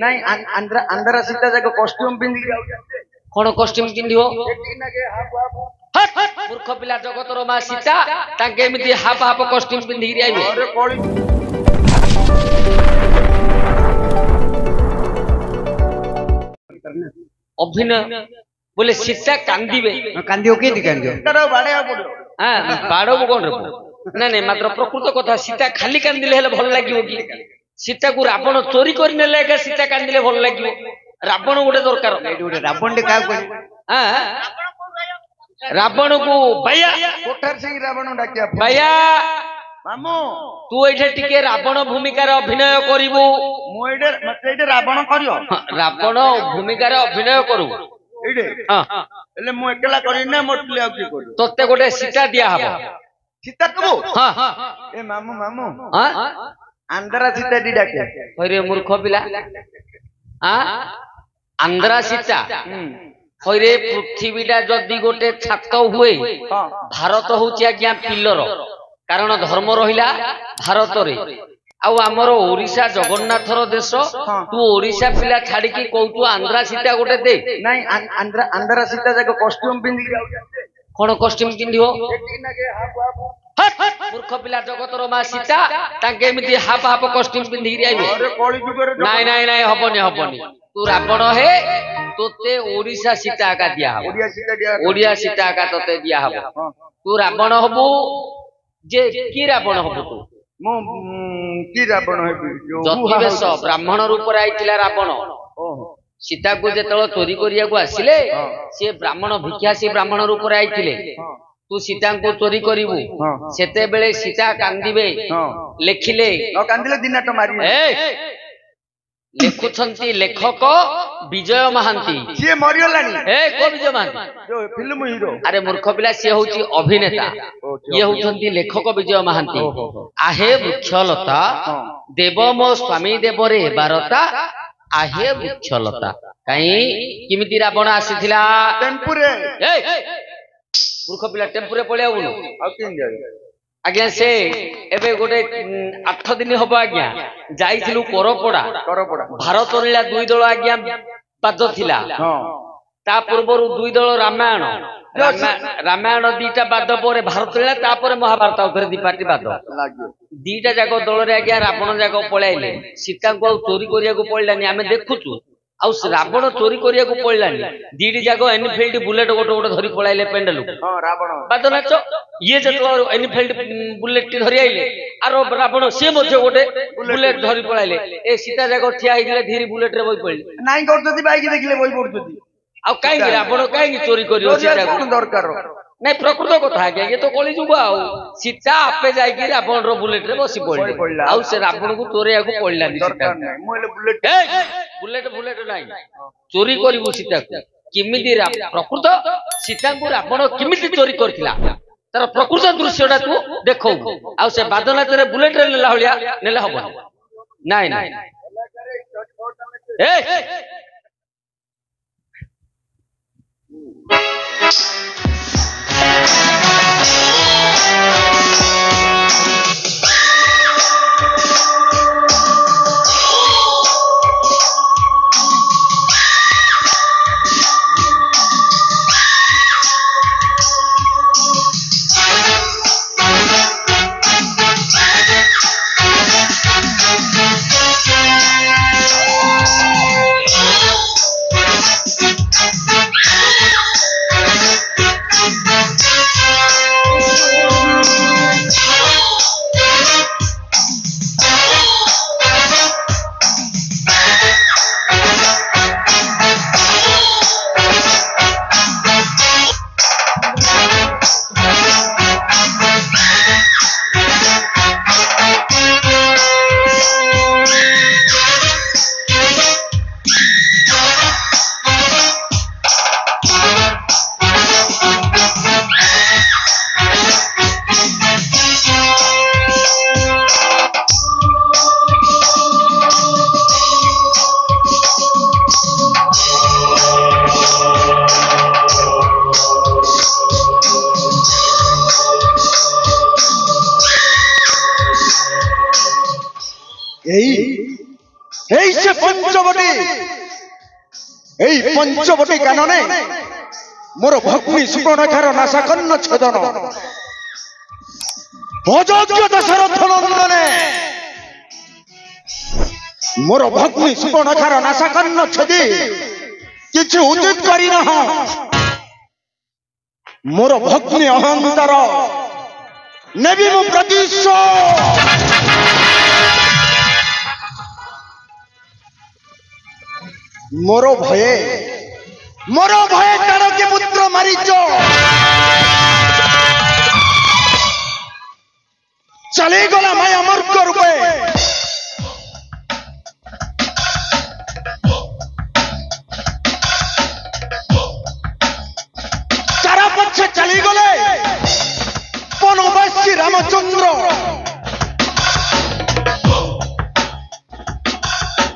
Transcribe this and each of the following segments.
ନାଇଁ ଆନ୍ଧ୍ରା ସୀତା ଯାକ କଷ୍ଟ୍ୟୁମ ପିନ୍ଧିକି ଯାଉଛନ୍ତି। କଣ କଷ୍ଟ୍ୟୁମ ପିନ୍ଧିବ? ମୂର୍ଖ ପିଲା, ଜଗତର ମା ସୀତା ତାଙ୍କେ ଏମିତି ହାପ ହାପ କଷ୍ଟ୍ୟୁମ ପିନ୍ଧିକି ଆଇବେ। ଅଭିନୟ ବୋଲେ ସୀତା କାନ୍ଦିବେ। କାନ୍ଦିବ କେମିତି କାନ୍ଦିବ? ବାଡକୁ କଣ ନାଇଁ ନାଇଁ, ମାତ୍ର ପ୍ରକୃତ କଥା, ସୀତା ଖାଲି କାନ୍ଦିଲେ ହେଲେ ଭଲ ଲାଗିବ କି? ସୀତାକୁ ରାବଣ ଚୋରି କରି ନେଲେ ଏକା ସୀତା କାନ୍ଦିଲେ ଭଲ ଲାଗିବ। ରାବଣ ଗୋଟେ ଦରକାର। ରାବଣଟେ କାହାକୁ ରାବଣକୁ ବାୟା କୋଠାର ସିଂ ରାବଣ ଡାକିବା ବାୟା ମାମୁ ତୁ ଏଇଠି ଟିକେ ରାବଣ ଭୂମିକାରେ ଅଭିନୟ କରିବୁ। ମୁଁ ଏଇଠି ରାବଣ କରିବ। ରାବଣ ଭୂମିକାରେ ଅଭିନୟ କରୁ। ହେଲେ ମୁଁ ଏକଲା କରିବି ନା ମୋର ପିଲା କିଏ କରିବ? ତତେ ଗୋଟେ ସୀତା ଦିଆହବ। ସୀତା କବୁ? ଏ ମାମୁ ଆନ୍ଧ୍ରା ସୀତା ଟି ଡାକେ। ହଇରେ ମୂର୍ଖ ପିଲା, ଆନ୍ଧ୍ରା ସୀତା ହଇରେ ପୃଥିବୀଟା ଯଦି ଗୋଟେ ଛାତ ହୁଏ, ଭାରତ ହଉଛି ଆଜ୍ଞା ପିଲର। କାରଣ ଧର୍ମ ରହିଲା ଭାରତରେ। ଆଉ ଆମର ଓଡିଶା ଜଗନ୍ନାଥର ଦେଶ। ତୁ ଓଡିଶା ପିଲା ଛାଡିକି କହୁଛୁ ଆନ୍ଧ୍ରା ସୀତା ଗୋଟେ ଦେ। ନାଇଁ ଆନ୍ଧ୍ରା ସୀତା ଯାକ କଷ୍ଟ୍ୟୁମ ପିନ୍ଧିକି ଯାଉଛନ୍ତି। କଣ କଷ୍ଟ୍ୟୁମ ପିନ୍ଧିବ? ମୂର୍ଖ ପିଲା, ଜଗତର ମା ସୀତା ତାଙ୍କେ ଏମିତି ହାପ ହାପ କଷ୍ଟ୍ୟୁମ ପିନ୍ଧିକି ଆଇବେ। ନାଇଁ ନାଇଁ ନାଇଁ, ହବନି ହବନି। ତୁ ରାବଣ ହେ, ତୋତେ ଓଡିଶା ସୀତା ଆକା ଦିଆହବ। ଓଡିଆ ସୀତା ଆକା ତତେ ଦିଆହବ। ତୁ ରାବଣ ହବୁ ଯେ କି ରାବଣ ହବୁ? ତୁ ମୁଁ କି ରାବଣ ହେବି? ଯତିବେଶ ବ୍ରାହ୍ମଣ ରୂପରେ ଆଇଥିଲା ରାବଣ। ସୀତାକୁ ଯେତେବେଳେ ଚୋରି କରିବାକୁ ଆସିଲେ, ସିଏ ବ୍ରାହ୍ମଣ ଭିକ୍ଷାସୀ ବ୍ରାହ୍ମଣ ରୂପରେ ଆଇଥିଲେ। ତୁ ସୀତାଙ୍କୁ ଚୋରି କରିବୁ, ସେତେବେଳେ ସୀତା କାନ୍ଦିବେ। ଲେଖିଲେ କାନ୍ଦିଲେ ଦିନାଟ ମାରି ଲେଖୁଛନ୍ତି ଲେଖକ ବିଜୟ ମହାନ୍ତି। ସିଏ ମରିଗଲାଣି। କୋ ବିଜୟ ମହାନ୍ତି? Film hero. ଆରେ ମୂର୍ଖ ପିଲା, ସିଏ ହଉଛି ଅଭିନେତା। ଇଏ ହଉଛନ୍ତି ଲେଖକ ବିଜୟ ମହାନ୍ତି। ଆହେ ବୃକ୍ଷଲତା ଦେବ ମୋ ସ୍ୱାମୀ ଦେବରେ ବାରତା, ଆହେ ବୃକ୍ଷଲତା। କାହିଁ କେମିତି ରାବଣ ଆସିଥିଲା? ଟେମ୍ପୁରେ। ମୂର୍ଖ ପିଲା, ଟେମ୍ପୁରେ ପଳେଇଆବୁନୁ। ଆଜ୍ଞା ସେ ଏବେ ଗୋଟେ 8 ଦିନ ହବ ଆଜ୍ଞା ଯାଇଥିଲୁ କରପଡା। ଭାରତ ଲୀଳା 2 ଦଳ ଆଜ୍ଞା ପାଦ ଥିଲା। ତା ପୂର୍ବରୁ 2 ଦଳ ରାମାୟଣ 2ଟା ବାଦ ପରେ ଭାରତ ଲୀଳା, ତାପରେ ମହାଭାରତ ଉପରେ 2 ପାର୍ଟି ବାଦ। 2ଟା ଯାକ ଦଳରେ ଆଜ୍ଞା ରାବଣ ଯାକ ପଳାଇଲେ। ସୀତାଙ୍କୁ ଆଉ ଚୋରି କରିବାକୁ ପଡିଲାନି, ଆମେ ଦେଖୁଛୁ। ଆଉ ରାବଣ ଚୋରି କରିବାକୁ ପଡିଲାନି। 2ଟି ଯାକ ଏନଫିଲ୍ଡ ବୁଲେଟ ଗୋଟେ ଗୋଟେ ଧରି ପଳାଇଲେ ପେଣ୍ଡେଲ ବାଦ ନାଚ। ଇଏ ଯେତେବେଳେ ଏନଫିଲ୍ଡ ବୁଲେଟ ଟି ଧରି ଆଇଲେ, ଆର ରାବଣ ସିଏ ମଧ୍ୟ ଗୋଟେ ବୁଲେଟ ଧରି ପଳାଇଲେ। ଏ ସୀତା ଯାକ ଠିଆ ହେଇଥିଲେ, ଧୀରେ ବୁଲେଟ ରେ ବଇ ପଡିଲେ। ନାଇଁ କରୁଛନ୍ତି, ବାଇକ ଦେଖିଲେ ବଇ ପଡୁଛନ୍ତି। ଆଉ କାହିଁକି ରାବଣ କାହିଁକି ଚୋରି କରିବ ସୀତାକୁ? ଦରକାର ନାଇଁ, ପ୍ରକୃତ କଥା ଆଜ୍ଞା, ଇଏ ତ କଳିଯୁଗ। ଆଉ ସୀତା ଆପେ ଯାଇକି ରାବଣର ବୁଲେଟ ରେ ବସି ପଡିଲେ। ଆଉ ସେ ରାବଣକୁ ଚୋରେଇବାକୁ ପଡିଲାନି। ବୁଲେଟ ନାହିଁ, ଚୋରି କରିବୁ ସୀତାକୁ। କେମିତି ପ୍ରକୃତ ସୀତାଙ୍କୁ ରାବଣ କେମିତି ଚୋରି କରିଥିଲା, ତାର ପ୍ରକୃତ ଦୃଶ୍ୟଟା ତୁ ଦେଖଉ। ଆଉ ସେ ବାଦନାଥରେ ବୁଲେଟ ରେ ନେଲା ଭଳିଆ ନେଲେ ହବ ନାଇଁ ନାଇଁ। পঞ্চবটী এই পঞ্চবটী কাননে মোর ভগ্নী সুপর্ণখার নাসাকন্ন ছেদন অযোগ্য দশরথ নন্দনে মোর ভগ্নী সুপর্ণখার নাসাকন্ন ছেদি কিছু উচিত করি না মোর ভগ্নী অহংকার নেবি মু প্রতিশোধ মোর ভয়ে তারকে পুত্র মারিচ চলে গলা মায়া মূর্খ রূপে কারা পক্ষে চলে গলে বনবাসী রামচন্দ্র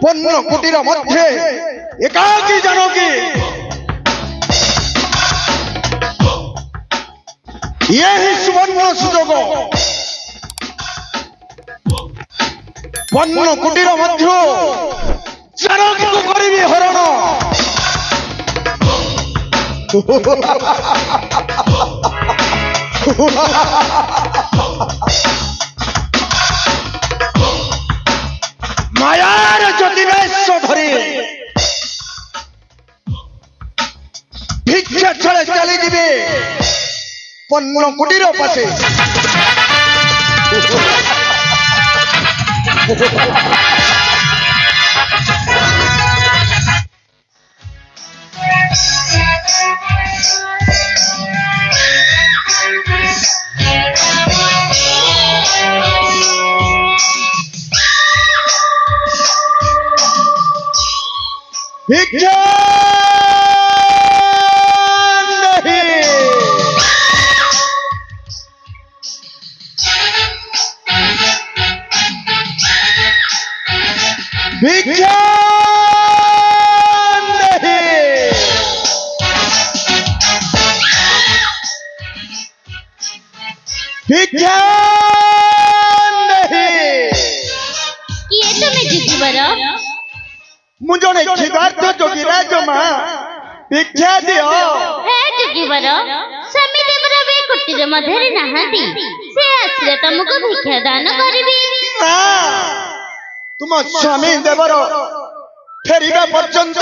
পণ্য কুটির মধ্যে একাকী জানকী এই সুবর্ণ সুযোগ পণ্য কুটির মধ্য জানকীকে করিবি হরণ মায়ার জ্যোতিবেশ ধরে ভিক্ষা ছড়ে চলে দিবে পণ্য কুটির পাশে ভিক্ষা ভিক্ষা ভিক্ষা କିଏ ତମେ ଯୁଗିବର? ମୁଁ ଜଣେ କ୍ଷୁଧାର୍ତ ଯୋଗୀରାଜ ମା ଭିକ୍ଷା ଦିଅ। ହେ ଯୁଗିବର, ସ୍ୱାମୀ ଦେବର ଏବେ କୁଟୀର ମଧ୍ୟରେ ନାହାନ୍ତି, ସେ ଆସିଲେ ତମକୁ ଭିକ୍ଷା ଦାନ କରିବି। ନା, ତୁମ ସ୍ୱାମୀ ଦେବର ଫେରିବା ପର୍ଯ୍ୟନ୍ତ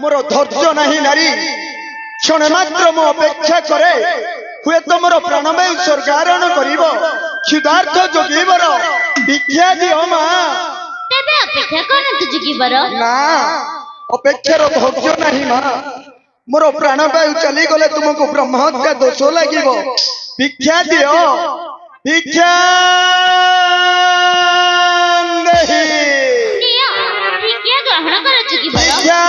ମୋର ଧୈର୍ଯ୍ୟ ନାହିଁ ନାରୀ। କ୍ଷଣେ ମାତ୍ର ମୁଁ ଅପେକ୍ଷା କରେ, ହୁଏତ ମୋର ପ୍ରାଣବାୟୁ ସ୍ୱର୍ଗାରୋହଣ କରିବ। କ୍ଷୁଧାର୍ତ ଯୋଗୀବର ଭିକ୍ଷା ଦିଅ ମା। ତେବେ ଅପେକ୍ଷା କରନ୍ତୁ ଯୁଗିବର। ନା, ଅପେକ୍ଷାର ଧୈର୍ଯ୍ୟ ନାହିଁ ମା। ମୋର ପ୍ରାଣବାୟୁ ଚାଲିଗଲେ ତୁମକୁ ବ୍ରହ୍ମହତ୍ୟା ଦୋଷ ଲାଗିବ। ଭିକ୍ଷା ଦିଅ, ଭିକ୍ଷା ଭିକ୍ଷା ଗ୍ରହଣ କର ଯୁଗିବର। ଭିକ୍ଷା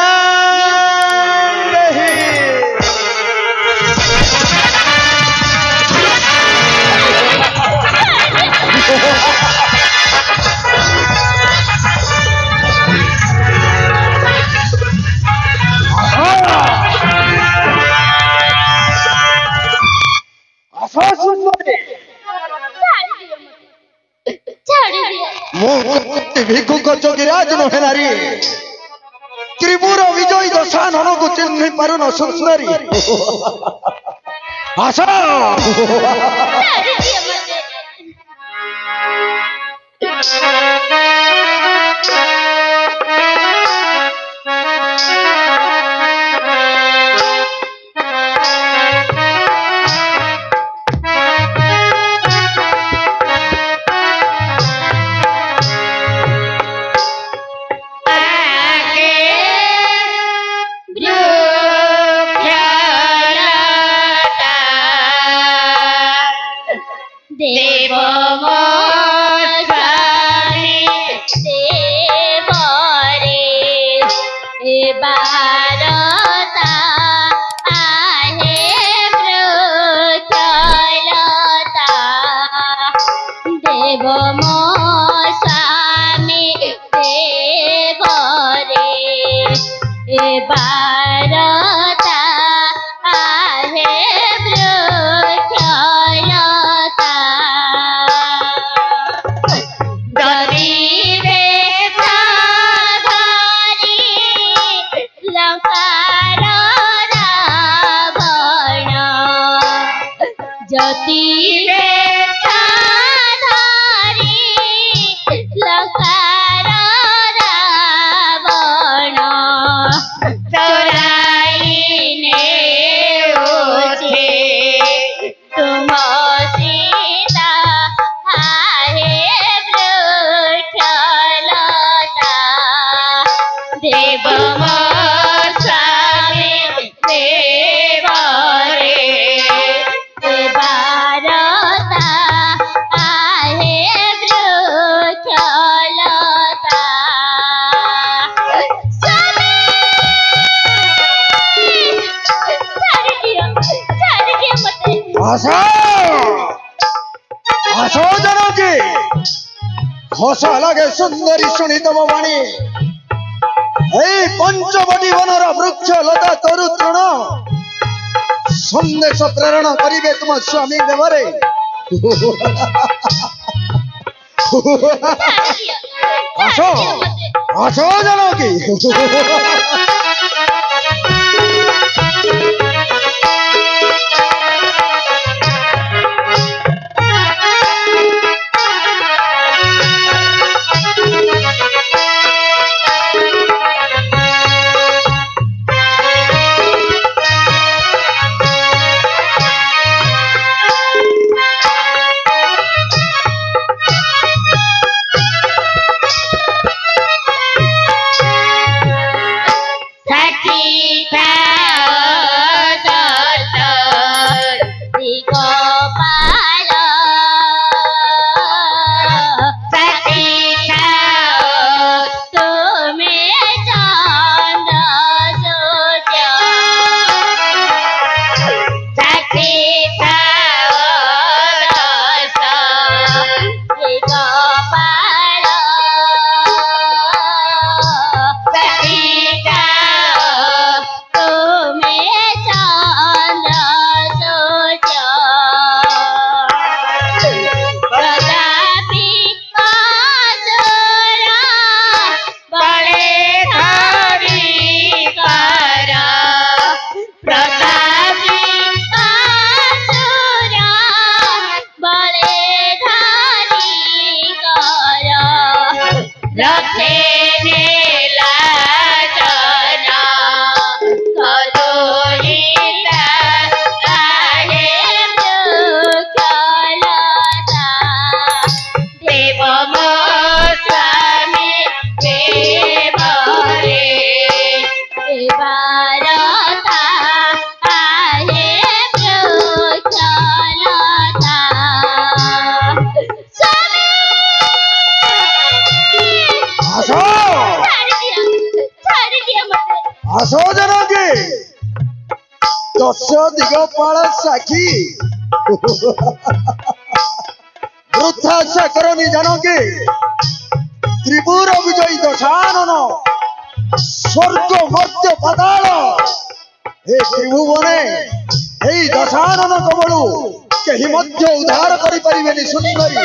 ଭିକ୍ଷୁକ ଯୋଗୀରାଜ ନୁହେଁ ନାରୀ, ତ୍ରିପୁର ବିଜୟୀ ଦଶାନନକୁ ଚିହ୍ନି ପାରୁନ ସୁନ୍ଦରୀ। ଆସ देव मो स्वामी देव रे भारता आहे वृक्षलता आशा आशो जनकी हस लगे सुंदरी शुणी तम वाणी पंचवटी वनर वृक्ष लता तरु तृण संदेश प्रेरण करिवे तुम स्वामी देवरे आशो आशो जनकी आशो जनकी दश दिगपाल साखी वृद्धा करनी जानकी त्रिपुर विजयी दशानन स्वर्ग मध्य पाताल हे त्रिभुवने हे दशानन कबलु केहि मध्य उद्धार करि परिबेनि सुंदरी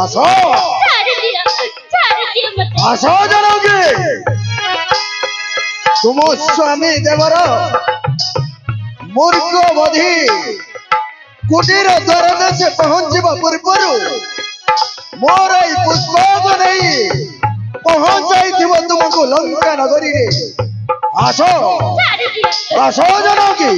ଆସ ଛାଡ଼ିଦିଅ ମତେ। ଆସ ଜାନକୀ ତୁମ ସ୍ୱାମୀ ଦେବର ମୂର୍ଖ ବଧି କୁଟୀର ଦ୍ୱାରରେ ସେ ପହଞ୍ଚିବା ପୂର୍ବରୁ ମୋର ଏଇ ପୁଷ୍ପକୁ ନେଇ ପହଞ୍ଚାଇଥିବ ତୁମକୁ ଲଙ୍କା ନଗରୀରେ। ଆସ ଆସ ଜାନକୀ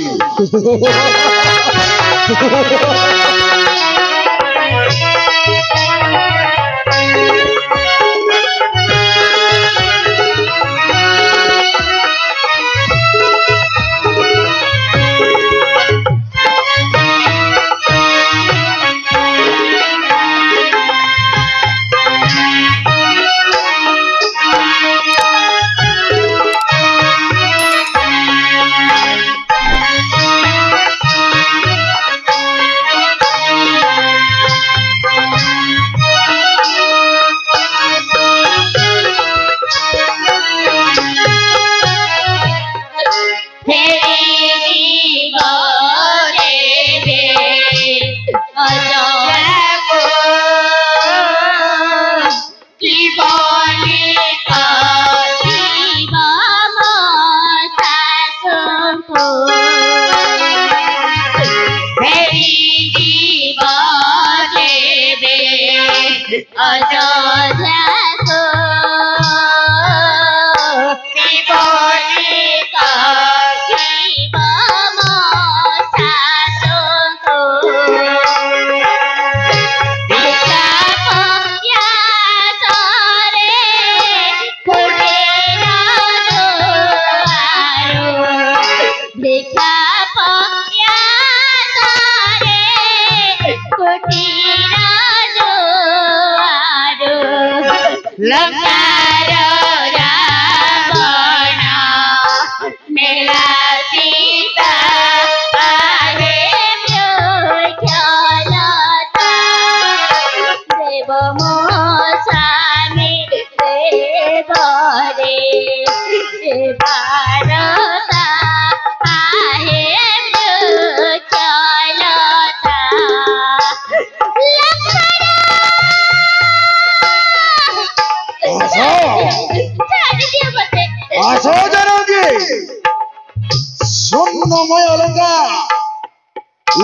ସ୍ୱର୍ଣ୍ଣମୟ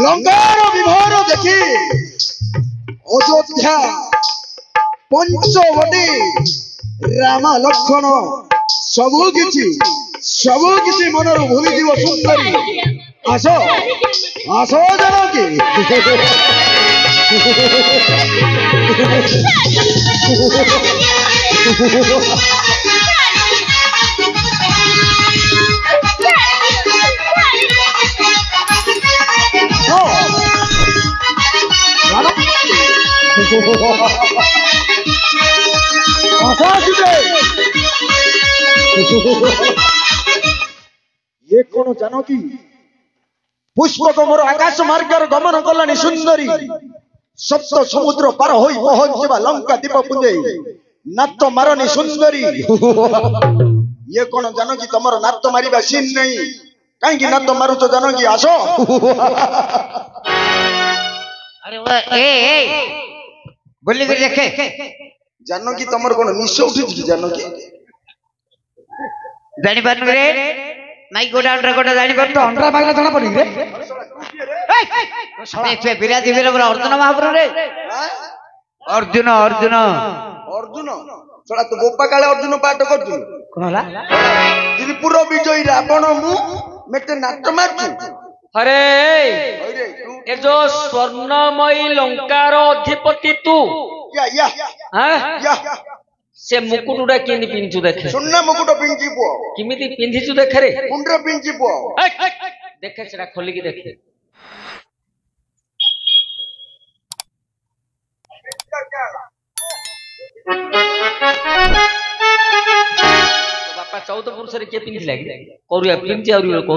ଲଙ୍କାର ବିଭୋର ଦେଖି ଅଯୋଧ୍ୟା ପଞ୍ଚବଟୀ ରାମ ଲକ୍ଷ୍ମଣ ସବୁ କିଛି ମନରୁ ଭୁଲିଯିବ ସୁନ୍ଦରୀ। ଆସ ଆସ ଜାନକୀ ये कौन जानकी पुष्पक मोर आकाश मार्गर गमन कलानी सुंदरी सप्त समुद्र पार होई पहुंचवा लंका दीप पुंजे नात मारनी सुंदरी। ये कौन जानकी तमर नात मारिबा सीन नहीं कहीं नात मारू तो जानकी आसो। अरे ए बोली कर देखे जानकी तमर कौन निश उठी जानकी जानी पारनु रे नाई गोडा अंडा गोडा जानी पार तो अंडा बागला जाना पड़ी रे ए बिराजी वीर अर्जुन महाप्रभु रे अर्जुन अर्जुन अर्जुन छोड़ा तो गोपा काले अर्जुन पाठ करजु कोन होला त्रिपुर विजयी रावण मु मेटे नाट मारजु। अरे ए जो स्वर्णमयी लंकार अधिपति तू या से मुकुट उडा केनी पिंचु देखे सुन्ना मुकुट पिंची पो किमिति पिंधिचु देखे रे मुंड्र पिंची पो देखे सेटा खोली की देखे बापा 14 पुरुष रे के पिंधिला कि करूया पिंची आउरी को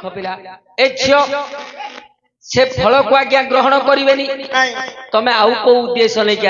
खपिला ए झियो से फल को आज्ञा ग्रहण करिवेनी तमे आउ को उद्देश्य नै कि